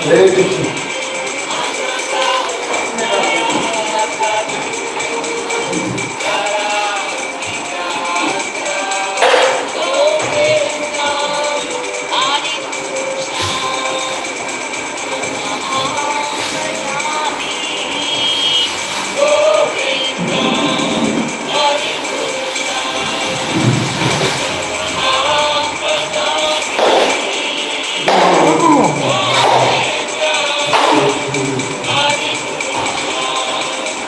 Hare Krishna.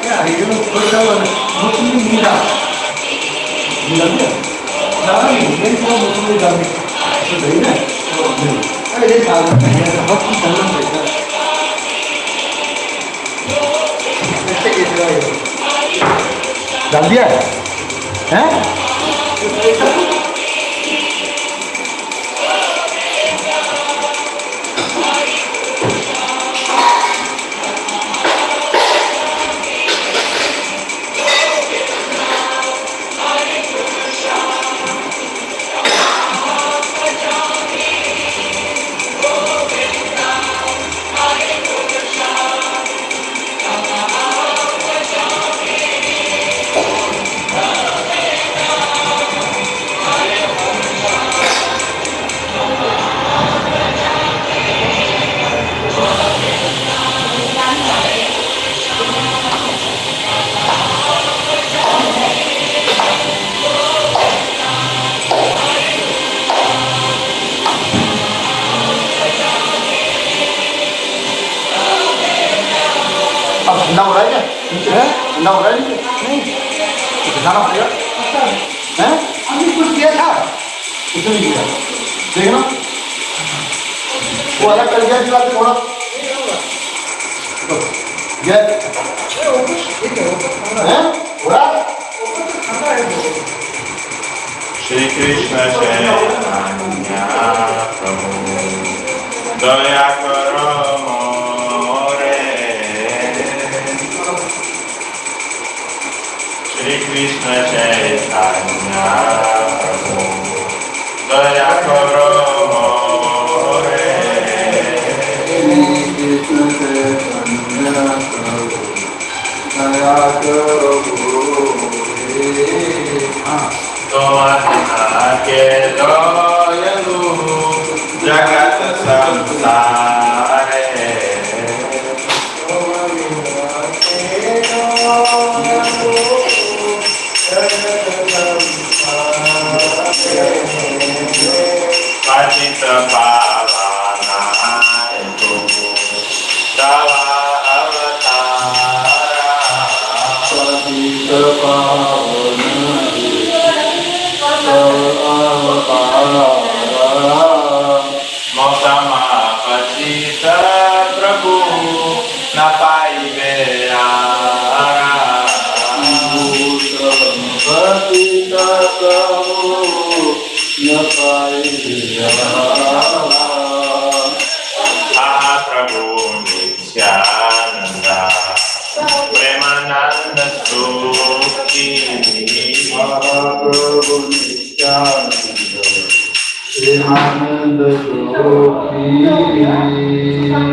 Yeah, you know, first of all, Muslim Mira. Mira, Nami, very poor Muslim Nami. So, very nice. I didn't have a hospital. डाल दिया हैं? ना हो रहा है क्या? ना हो रहा है नहीं दिखाना पड़ेगा हैं? अभी कुछ किया था कुछ नहीं किया देखना वो अलग कर दिया थोड़ा गैस हैं? हो रहा श्री कृष्ण चैतन्य प्रभु दया करो Shri Krishna Chaitanya Prabhu Daya Karo More Shri Krishna Chaitanya Prabhu Daya Karo Tomahina ke doyalu Jagat samsare Patita Pavana Ego Tava Avatara Patita Pavana Tava Avatara Mosama Patita Prabhu Napai Veara Patita Prabhu Napai Veara Aha Prabhu Nityananda Premananda Sukhi Mahaprabhu Nityananda Premananda Sukhi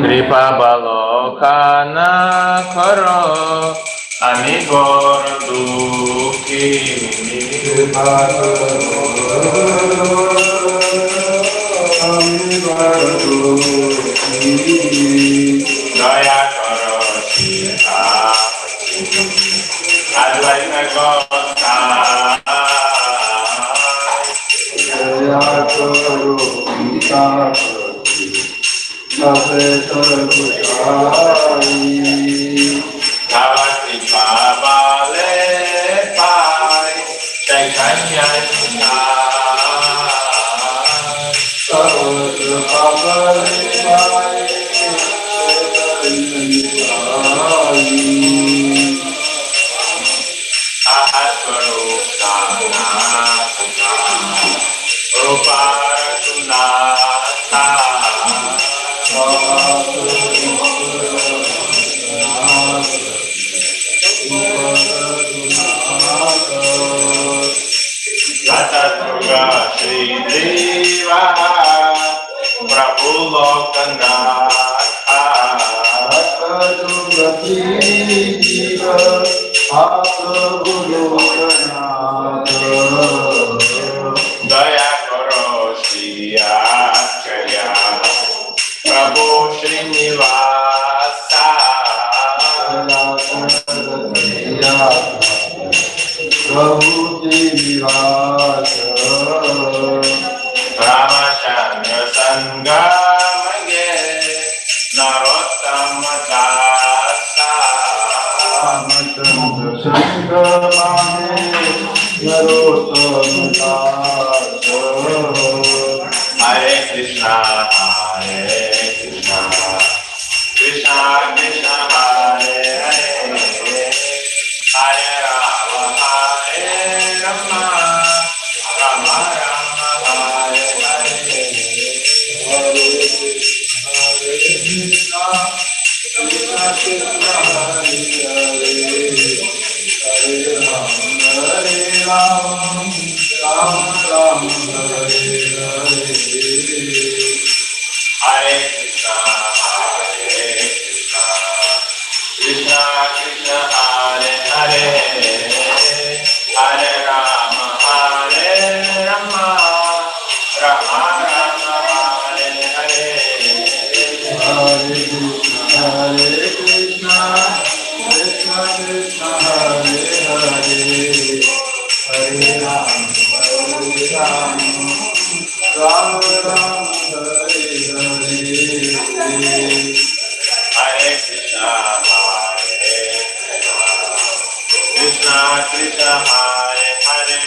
Kripa Balokana Karo Amigor Dukhi Kripa Amigor Dukhi Daya Karo Sita Advaita Gosai Daya Karo Sita Naveta Gosai Tavati Pavale Pai Chaitanya Tavata Pavale Pai Tata Durga दया करो श्रीया प्रभु श्रीनिवासा प्रभु श्रीनिवास रामचंद्र संगमगे नरोत्तम दासा रामचंद्र संगमाने नरोत्तम दास हरे Krishna Krishna Krishna Hare Hare Hare Ram Ram Ram Hare Hare Hare Krishna Krishna Krishna Hare Hare Hare Ram Ram Ram Hare Hare Hare Krishna Krishna Krishna Hare Hare Hare Ram Ram Ram Hare Hare Hare Krishna, Krishna Krishna, Hare Hare, Hare Ram, Ram Ram, Hare Hare. Hare Krishna, Krishna Krishna, Hare Hare,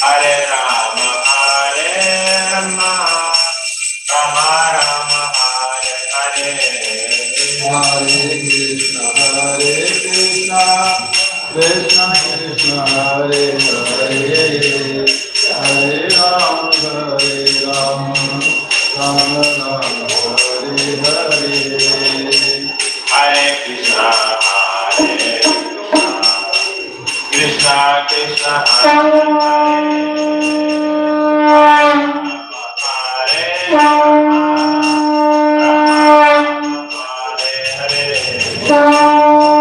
Hare Rama, Rama Rama, Hare Hare. Hare Krishna, Krishna Krishna, Hare Hare, Hare Ram, Ram Ram, Hare Hare. Hare Krishna, Krishna Krishna, Hare Krishna Krishna, Hare Hare,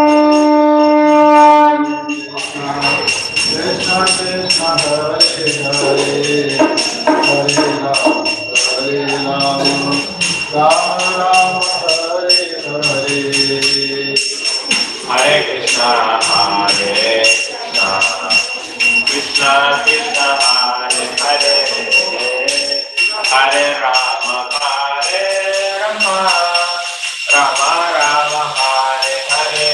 Hare Ram, Ram Ram, Hare Hare. Hare Krishna, Krishna Krishna, Hare Hare, Hare Rama, Rama Rama, Hare Hare.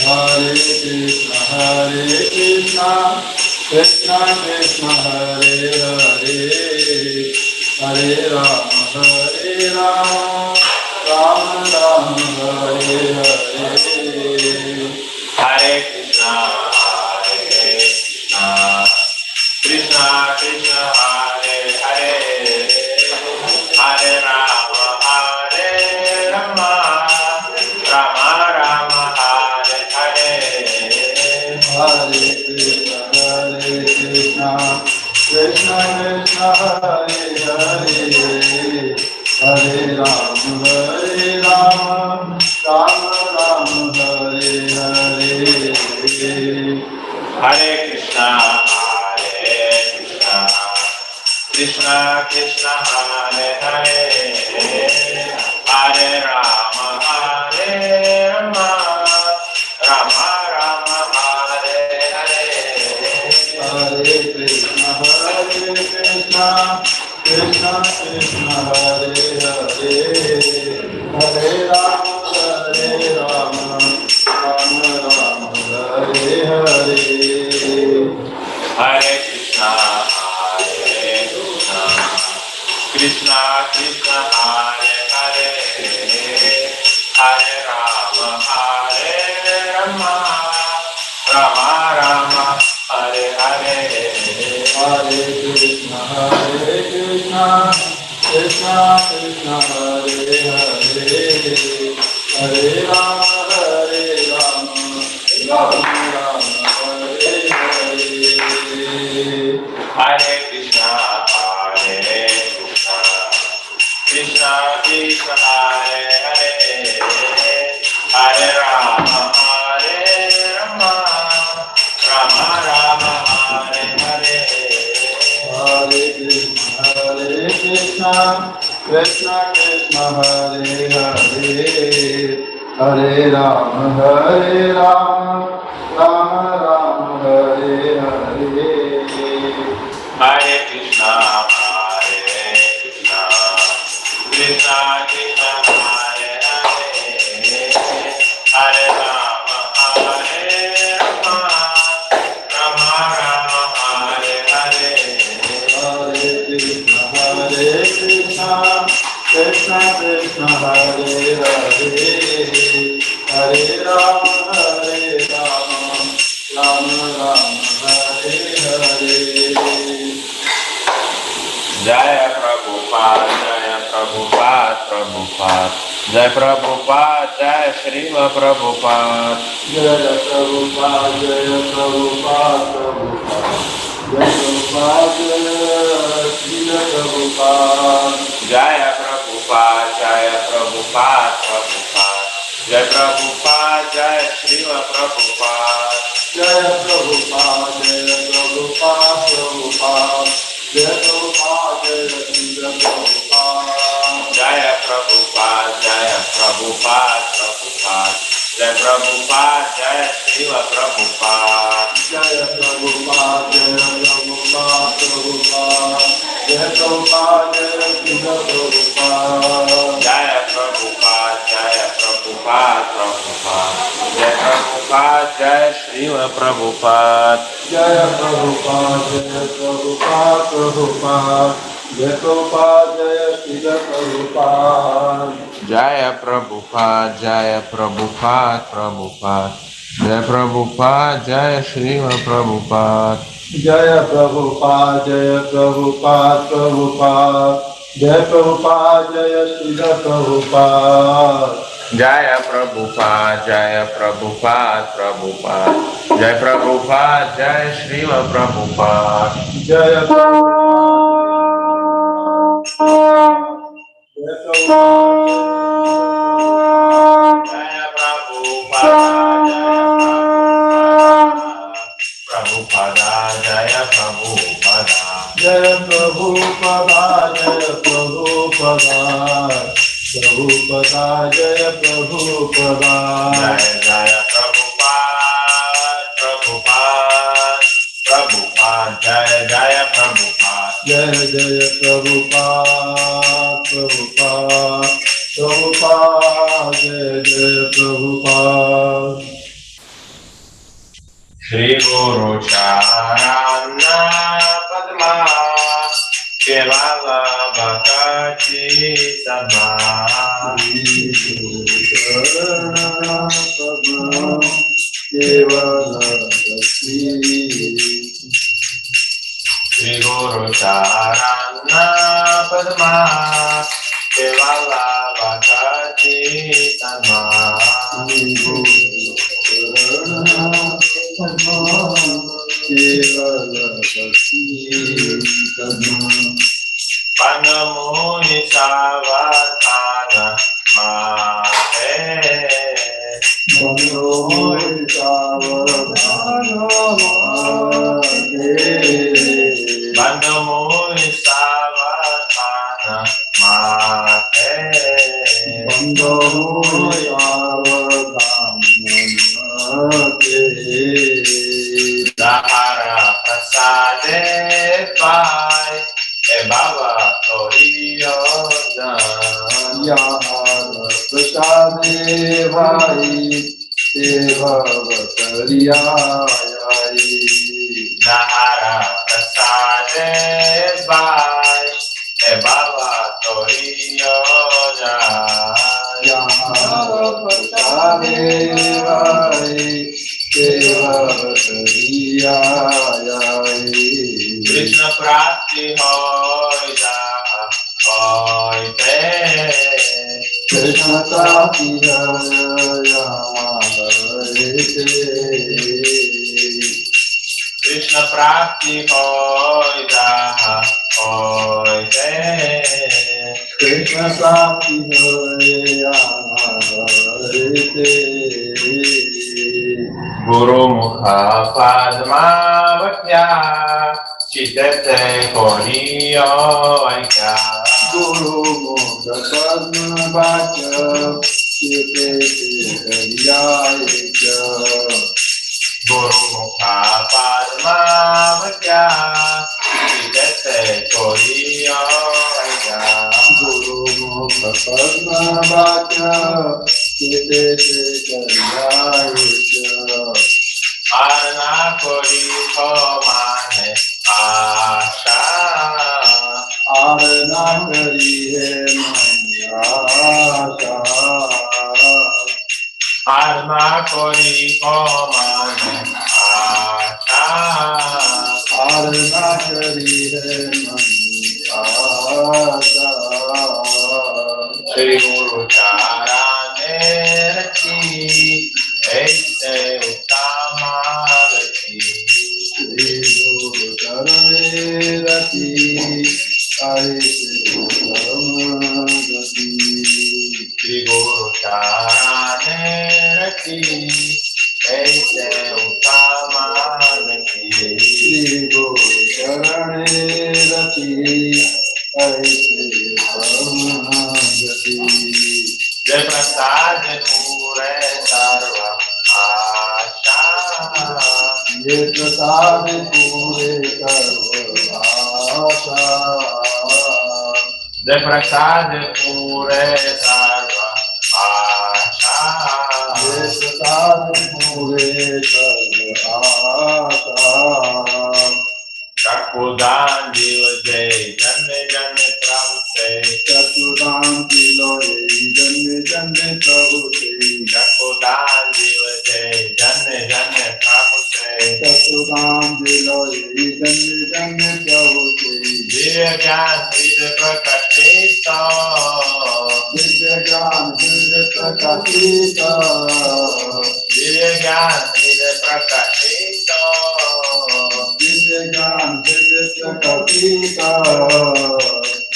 Hare Krishna, Krishna Krishna, Hare Hare, Hare Ram, Ram Ram, Hare Hare. Hare Krishna, Krishna Krishna, Hare Hare, Hare Rama, Rama Rama, Hare Hare. Hare Krishna, Krishna Krishna, Hare Hare, Hare Ram, Ram Ram, Hare Hare. Hare Krishna, Krishna Krishna, Hare Hare, Hare Rama, Rama Rama, Hare Hare. Hare Krishna, Krishna Krishna, Hare Hare, Hare Ram, Ram Ram, Hare Hare. Hare Krishna, Krishna Krishna, Hare Hare, Hare Rama, Rama Rama, Hare Hare. Hare Krishna, Krishna Krishna, Hare Hare, Hare Ram, Ram Ram, Hare Hare. Hare Krishna, Krishna Krishna, Hare Hare, Hare Rama, Krishna Krishna Hare Hare Hare Rama Hare Rama Rama Rama Hare Hare Hare Krishna Krishna Krishna Hare Hare Hare Rama Hare Rama Rama Rama Hare Hare Hare Krishna Krishna Krishna Hare Hare Hare Rama Rama Rama Hare Hare Jaya Prabhupada, Jaya Prabhupada, Prabhupada. Jai Prabhupada, Jai Srila Prabhupada. Jaya Prabhupada, Jaya Prabhupada, Prabhupada. Jaya Prabhupada, Jaya Prabhupada. Jaya Prabhupada, Jaya Prabhupada, Prabhupada. Jai Prabhupada, Jai Srila Prabhupada. Jaya Prabhupada, Jaya Prabhupada, Prabhupada. Jaya Prabhupada, Jaya Prabhupada. Jaya Prabhupada, Jaya Prabhupada, Prabhupada. Jai Prabhupada, Jai Srila Prabhupada. Jaya Prabhupada, Jaya Prabhupada, Prabhupada. Jaya Prabhupada, Jaya Prabhupada. Jaya Prabhupada, Jaya Prabhupada, Prabhupada. Jai Prabhupada, Jai Srila Prabhupada. Jaya Prabhupada, Jaya Prabhupada, Prabhupada. Jaya Prabhupada, Jaya Srila Prabhupada. Jaya Prabhupada, Jaya Prabhupada, Prabhupada. Jai Prabhupada, Jai Srila Prabhupada. Jaya Prabhupada, Jaya Prabhupada, Prabhupada. Jaya Prabhupada, Jaya Srila Prabhupada. Jaya Prabhupada, Jaya Prabhupada, Prabhupada. Jai Prabhupada, Jai Srila Prabhupada. Jaya Prabhupada. Jaya Prabhupada. Jaya Prabhupada, Prabhupada, Jaya Prabhupada. Jaya Prabhupada, Jaya Prabhupada, Prabhupada, Jaya Prabhupada. Jaya Jaya Prabhupada, Prabhupada, Prabhupada, Jaya Jaya Prabhupada. Jaya Jaya Prabhupada, Prabhupada, Prabhupada, Jaya Jaya Prabhupada. Shri Guru Charana Padma Kevala Bhakti Sama. Shri Guru Charana Padma Kevala Bhakti Sama. Panamuni Savatana Mate. Panamuni Savatana Mate. Panamuni Savatana Mate. Panamuni Savatana Mate. Dahara Prasade Pai E Baba Toriyo Jan. Yahara Prasade Bhai Devavatariyai. Dahara Prasade Pai E Baba Toriyo Jan. Yahara Prasade Bhai Devavatariyai. Krishna Prati Hoy Jaha Hoy Te. Krishna Tati Jaya Hare Krishna Prati Hoy Jaha Hoy Te. Krishna Tati Jaya Hare Guru Mukha Padma Vakya Chitete Koriyo Aikya. Guru Mukha Padma Vacha Chite Kariyaya Guru Mukha Padma Vacha Chite Kariyaya Guru Mukha Padma Vacha Chite Kariyaya Arna Kori Komane Asha Arna Kari Hai Mani Arna Kori Komane Asha Arna Kari Hai Mani Shri Guru Charane Rachi Aise Uttamagati Shri Guru Charane Rati Aise Uttamagati Shri Guru Charane Rachi Aise Uttamagati Shri Guru Charane Rati Aise Uttamagati Jai Prasad Pure Sarva Asha Ye Prasad Pure Sarva Asha Jai Prasad Pure Sarva Asha Ye Prasad Pure Sarva Asha Chakudan Diva Jai Janme Janme Prabhu Se Chakudan Diloye Janme Janme Prabhu Se Chakudan Diva Jai Janme Janme Prabhu Se Chakudan Diloye Janme Janme Prabhu Se Divya Gyan Divya Prakashita Divya Gyan Divya Prakashita Divya Gyan Divya Prakashita Divya Gyan Divya Prakashita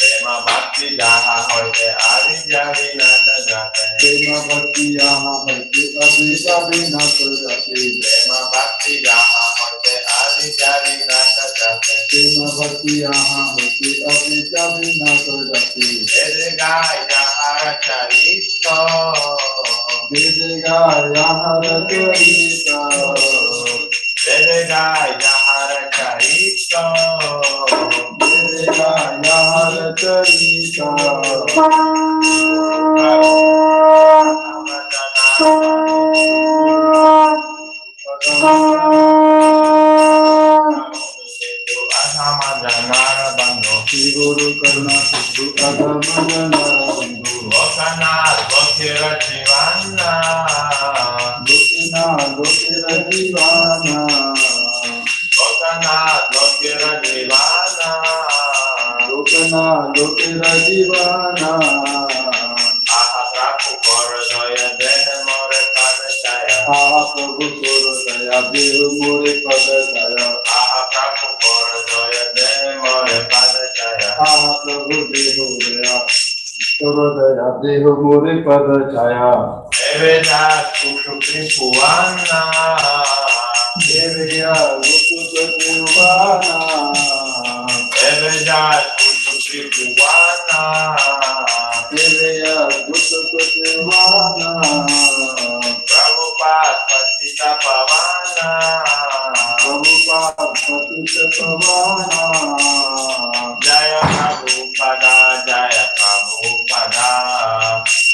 Prema Bhakti Jaha Hoite Adi Javi Nata Jate Prema Bhakti Yaha Bhakti Abhija Vinata Jati Prema Bhakti Jaha Hoite Adi Javi Nata Jate Prema Bhakti Yaha Bhakti Abhija Vinata Jati Vede Gaya Hara Charito Vede Gaya Hara Charita Vede Gaya Hara Charito Vede Gaya Hara Charita Shri Guru Karna Sindhu Adhamana Narabandhu Lokanath Lokira Jivana Lokina Lokira Divana Lokanath Lokira Jivana Lokana Lokira Divana Aha Prabhu Kora Daya Dehe More Pada Chaya Aha Prabhu Koro Daya Dehu More Pada Jaya Aha Prabhu Kora Daya Dehe More Pada Chaya Aha Prabhu Dehu Daya Koro Daya Dehu More Pada Jaya Eveda Kushukri Puvana Deviya Gupta Devana Eveda Kushukri Puvana Deviya Gupta Devana Prabhupada Patita Pavana Prabhupada Patita Pavana Jaya Prabhupada Jaya Prabhupada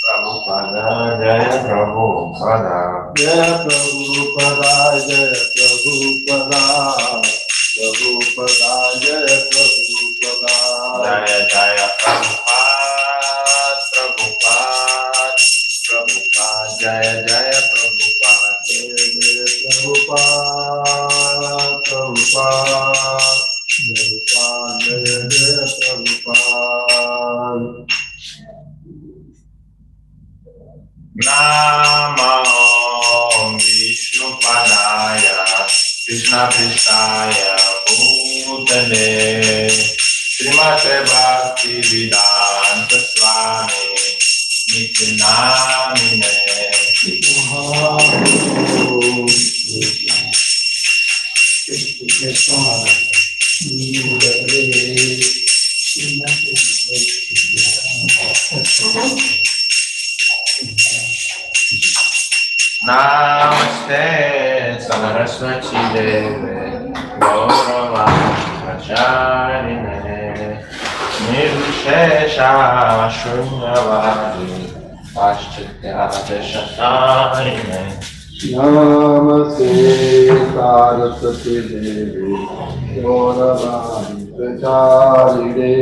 Prabhupada Jaya Prabhupada Jaya Prabhupada Jaya Prabhupada Prabhupada Jaya Prabhupada Jaya Jaya Prabhupada Prabhupada Prabhupada Jaya Jaya Prabhupada Jaya Jaya Prabhupada Prabhupada Prabhupada Jaya Jaya Prabhupada Namo Vishnu Padaya Krishna Pristaya Bhutale Srimate Bhakti Vedanta Swami Nityanamine Namaste Saraswati Deve Gauravacharine Nirvishesha Shunyavadi Paschitya Deshatarine Namaste Saraswati Devi Gauravani Pracharine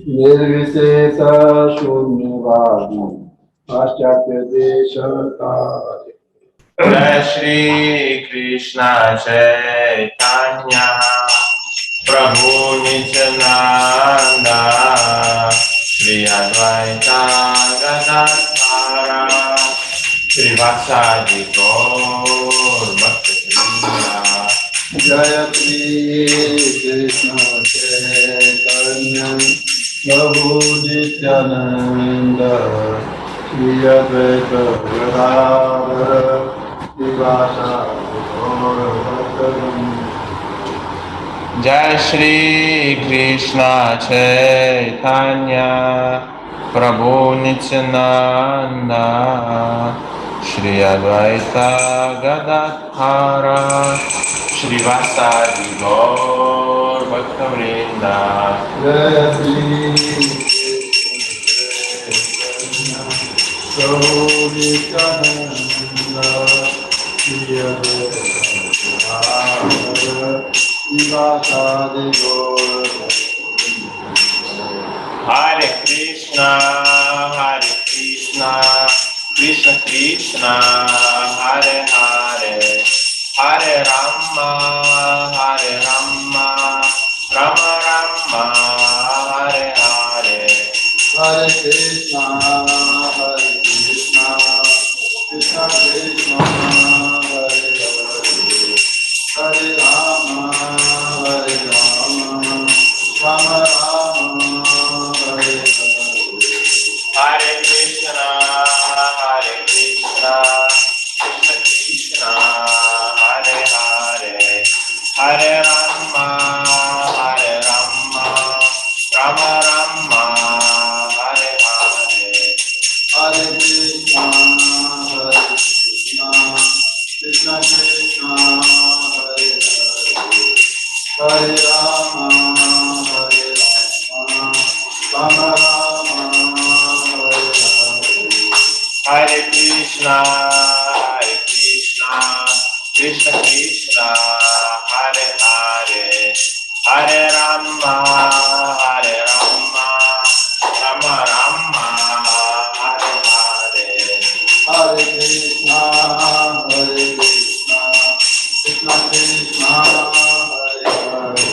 Nirvishesha Shunyavadi Paschatya Deshatare Jai Shri Krishna Chaitanya Prabhu Nityananda Shri Advaita Gadadhara Srivasadi Gaur Bhaktivinoda Jaya Shri Krishna Chaitanya Prabhu Nityananda Shri Advaita Gadadhara Srivasadi Gaura Jai Shri Krishna Chaitanya Prabhu Nityananda Shri Advaita Gadadhara Srivasadi Gaur Bhaktivinoda Jaya Shri Prabhu Nityananda Shri Advaita Srivasadi Gaura Hare Krishna, Krishna Krishna, Hare Hare, Hare Rama, Rama Rama, Hare Hare. Hare Krishna, Krishna Krishna, Hare Hare, Hare Rama, Rama Rama, Hare Hare. Hare Krishna, Krishna Krishna, Hare Hare, Hare Rama, Rama Rama, Hare Hare. Hare Krishna, Krishna Krishna, Hare Hare, Hare Rama, Rama Rama, Hare Hare. Hare Krishna, Krishna Krishna, Hare Hare, Hare Rama, Rama Rama, Hare Hare. Hare Krishna, Krishna Krishna, Hare Hare, Hare Rama, Rama Rama, Hare Hare. Hare Krishna, Krishna Krishna, Hare Hare,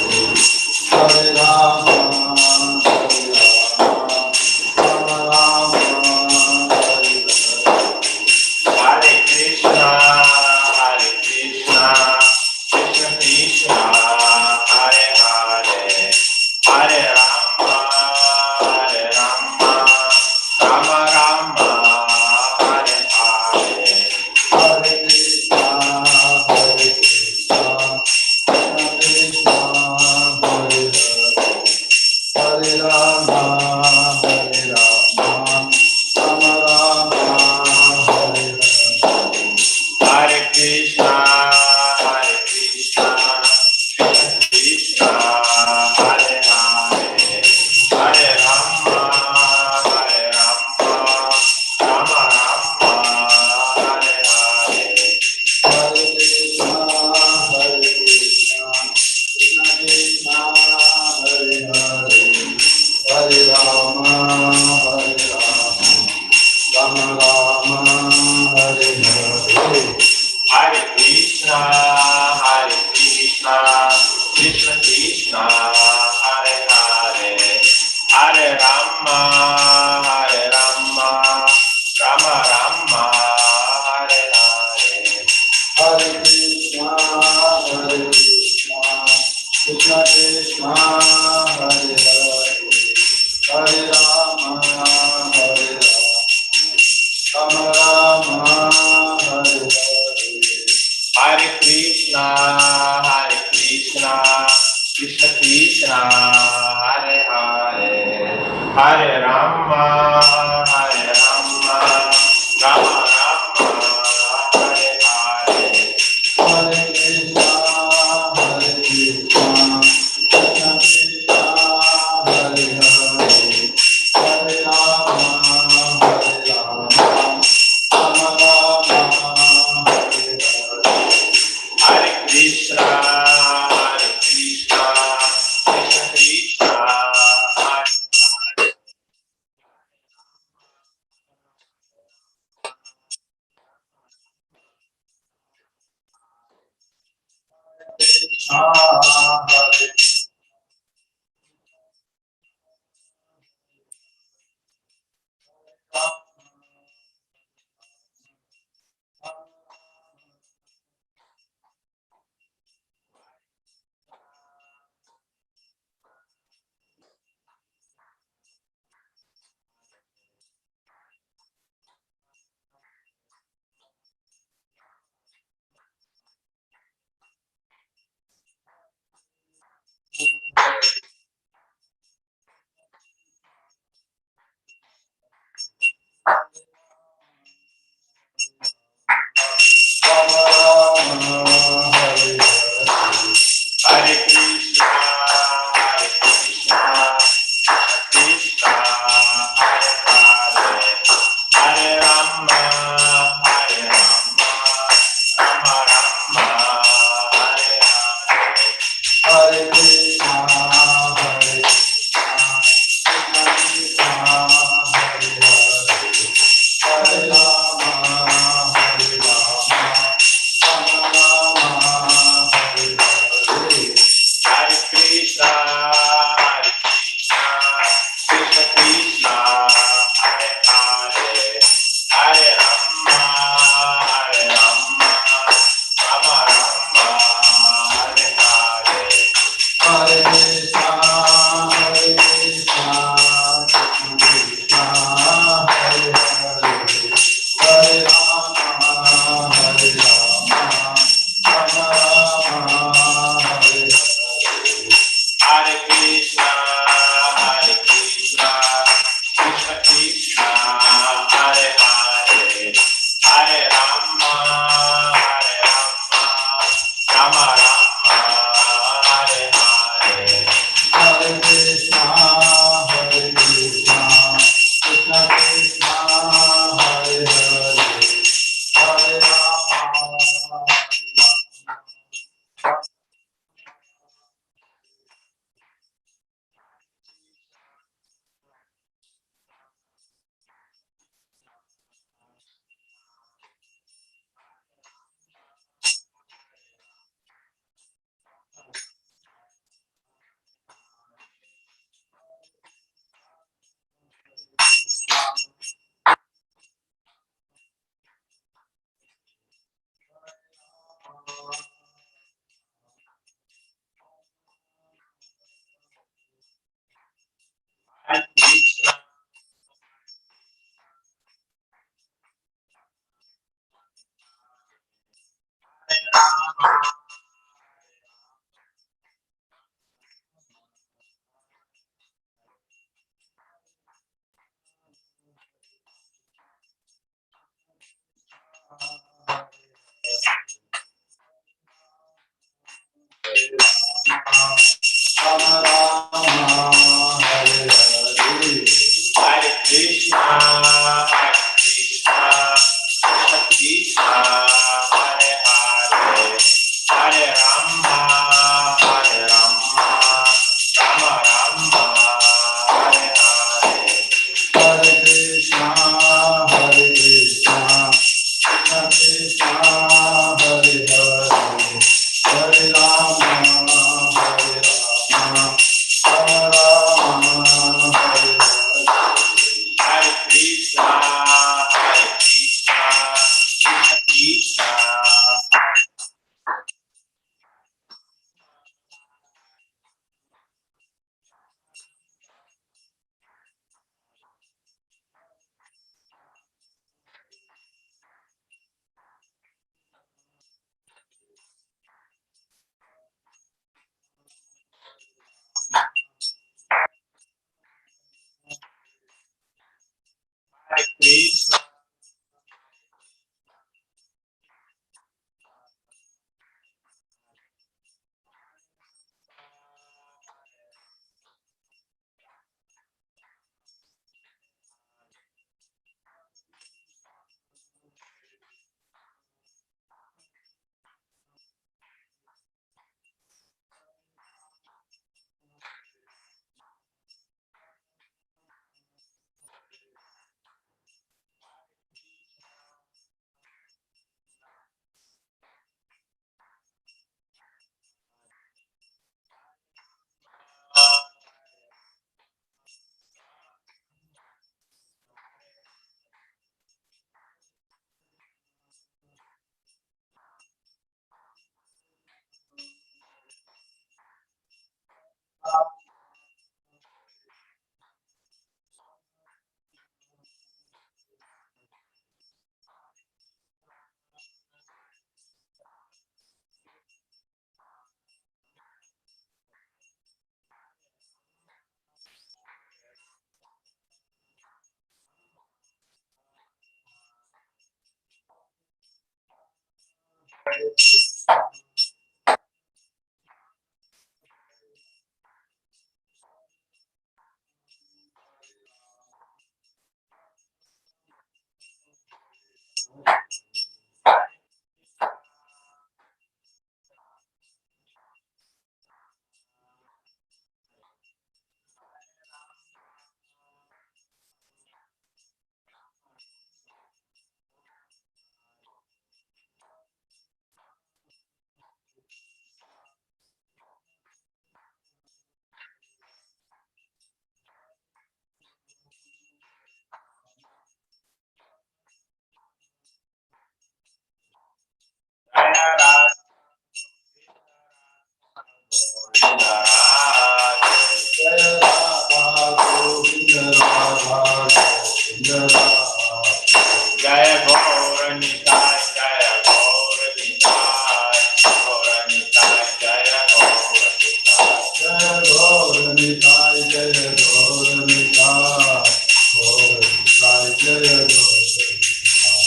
Hare Rama, Rama Rama, Hare Hare. Hare Krishna, Krishna Krishna, Hare Hare, Hare Rama, Rama Rama, Hare Hare. Hare Krishna, Krishna Krishna, Hare Hare, Hare Rama, Rama Rama, Hare Hare. Hare Krishna, Krishna Krishna, Hare Hare, Hare Rama, Rama Rama, Hare Hare. Hare Krishna, Krishna Krishna, Hare Hare, Hare Rama, Rama Rama, Hare Hare. Hare Krishna, Krishna Krishna, Hare Hare, Hare Rama, Rama Rama, Hare Hare. Hare Krishna, Krishna Krishna, Hare Hare, Hare Rama, Rama Rama, Hare Hare Jaya Gaur Nitai, Jaya Gaur Nitai, Gaur Nitai, Jaya Gaur Nitai, Jaya Gaur Nitai, Gaur Nitai, Jaya Gaur Nitai.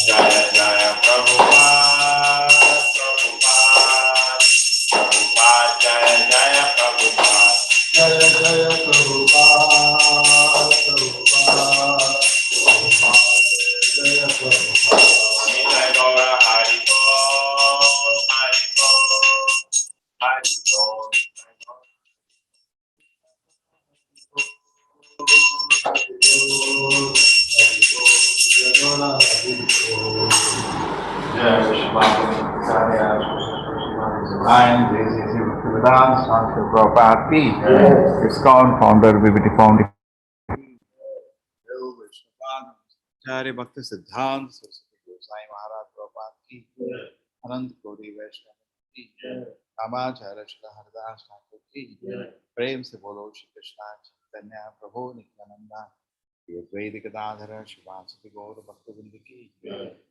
Jaya Jaya Prabhupada, Prabhupada, Prabhupada, Jaya Jaya Prabhupada, Jaya Jaya Prabhupada, Prabhupada, Jaya Prabhupada. Nitai Gaura Hari Bol, Hari Bol, Hari Bol. And this is Bhaktivedanta Swami Prabhupada Ki, ISKCON founder, BBT founder. Acharya Bhakti Siddhanta Saraswati Goswami Maharaj Prabhupada Ki, Anant Koti Vaishnava Ki, Ramacharya Shri Haridas Thakur Ki, प्रेम से बोलो श्री कृष्णा चैतन्य प्रभु नित्यानंदा श्री अद्वैत गदाधर शिवासुति गौर भक्तवृंद की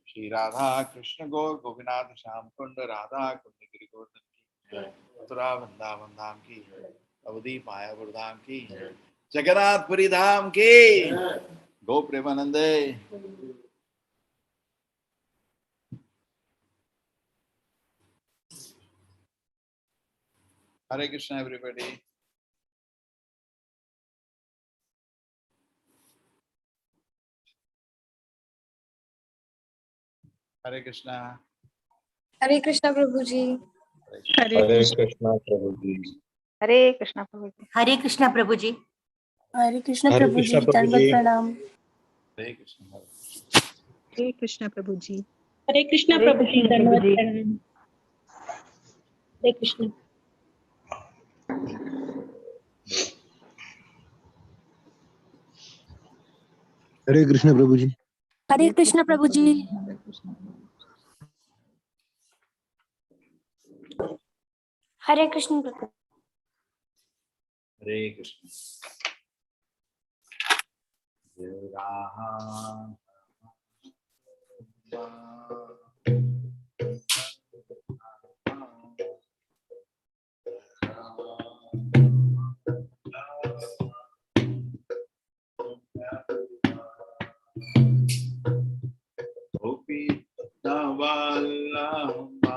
श्री राधा कृष्ण गौर गोपीनाथ श्याम कुंड राधा कुंड गिरि गोवर्धन की मथुरा वृंदावन धाम की अवधि मायापुर धाम की जगन्नाथपुरी धाम की गो प्रेमानंदे। हरे Krishna everybody. हरे कृष्णा। हरे कृष्णा प्रभु जी। हरे कृष्णा प्रभु जी। हरे कृष्णा प्रभु जी। हरे कृष्णा प्रभु जी। हरे कृष्णा प्रभु जी। दंडवत प्रणाम। हरे कृष्णा। हरे कृष्णा प्रभु जी। हरे कृष्णा प्रभु जी। धन्यवाद प्रणाम। हरे कृष्णा। हरे कृष्णा प्रभु जी। हरे कृष्णा प्रभु जी। हरे कृष्ण प्रभु। हरे कृष्ण। जय राम। गोपी वल्लभा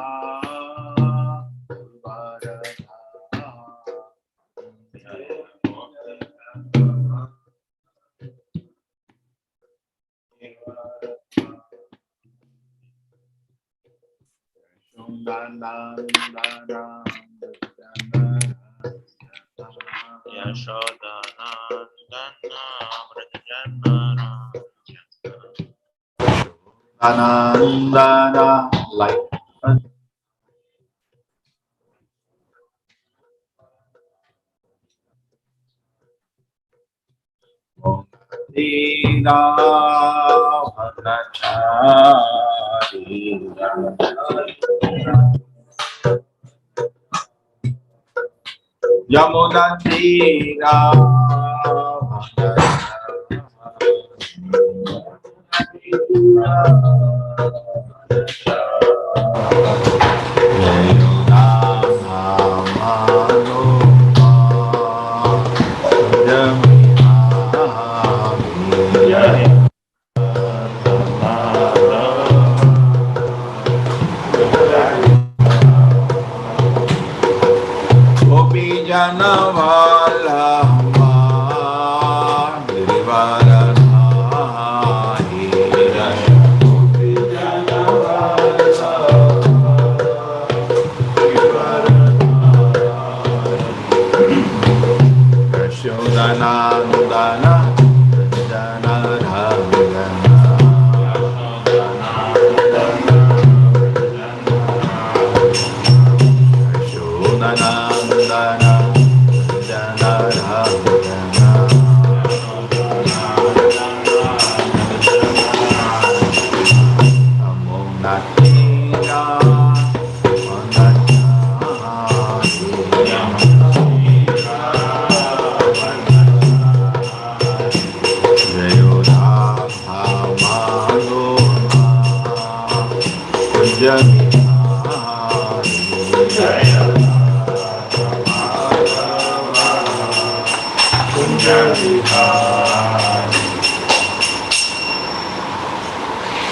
Anandana, like Dina Yamuna Tira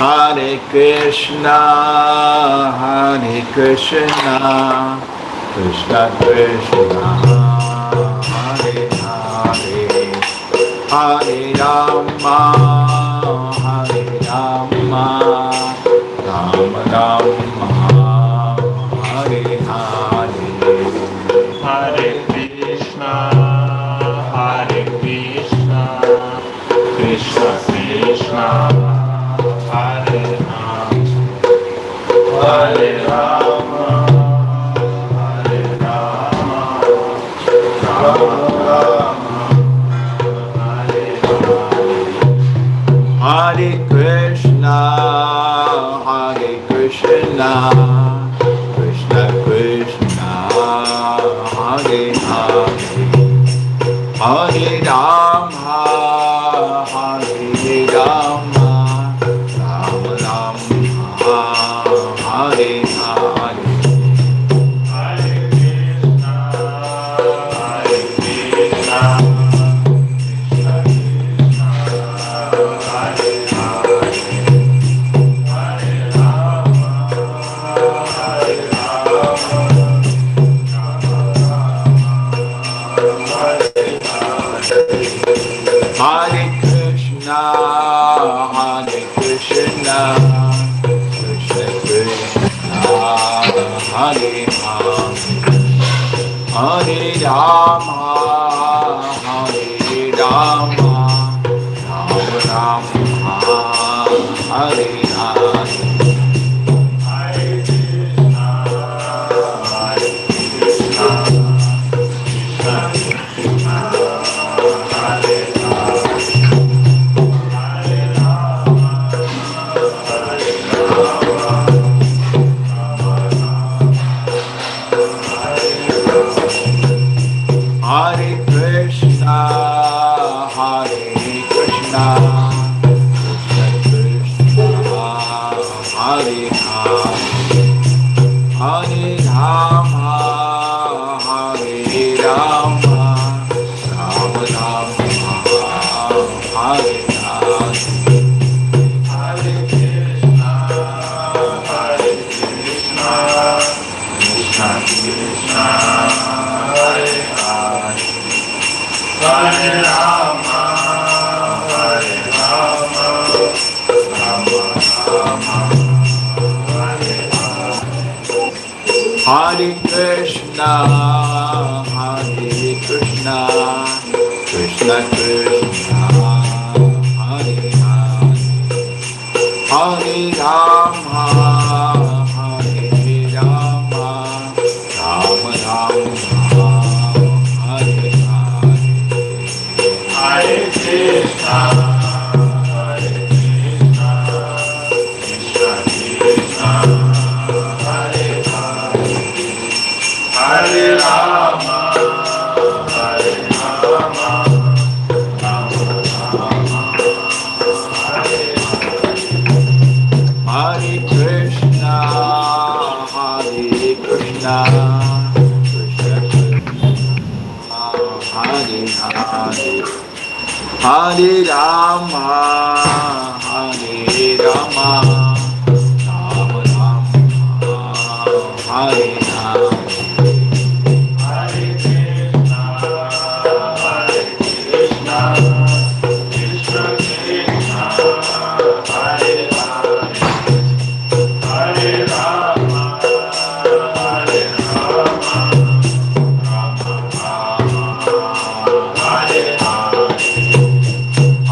Hare Krishna, Krishna Krishna, Hare Hare, Hare Rama, Rama Rama, Hare Hare, Hare Krishna, Krishna Krishna, Hare Rama, Rama Rama, Hare Hare. Hare Krishna, Krishna Krishna, Hare Hare, Hare Rama, Rama Rama, Hare Hare. Hare Krishna, Krishna Krishna, Hare Hare, Hare Rama, Hare Krishna, Krishna Krishna, Hare Hare, Hare Rama, Rama Rama, Hare Hare. Hare Krishna, Krishna Krishna, Hare Hare, Hare Rama, Hare Krishna, Krishna Krishna, Hare Hare, Hare Rama, Rama Rama, Hare Hare. Hare Krishna, Krishna Krishna, Hare Hare, Hare Rama, Rama Rama, Hare Hare. Hare Krishna, Krishna Krishna, Hare Hare, Hare Rama, Rama Rama, Hare Hare. Hare Krishna, Krishna Krishna, Hare Hare, Hare Rama, Hare Rama, Hare Rama, Rama Rama, Hare Hare.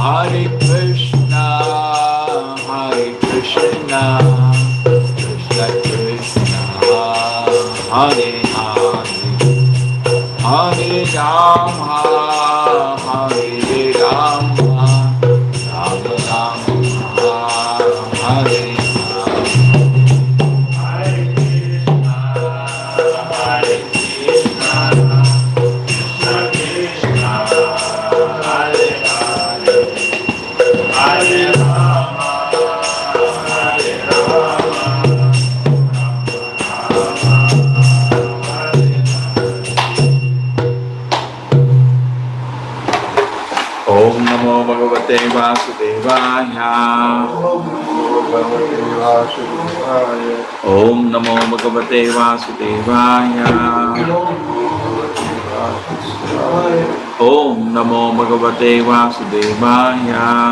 Hare Krishna, Krishna Krishna, Hare Hare, Hare Rama, Hare Rama, Rama Rama, Hare Om Namo Bhagavate Vasudevaya. Om Namo Bhagavate Vasudevaya. Om Namo Bhagavate Vasudevaya.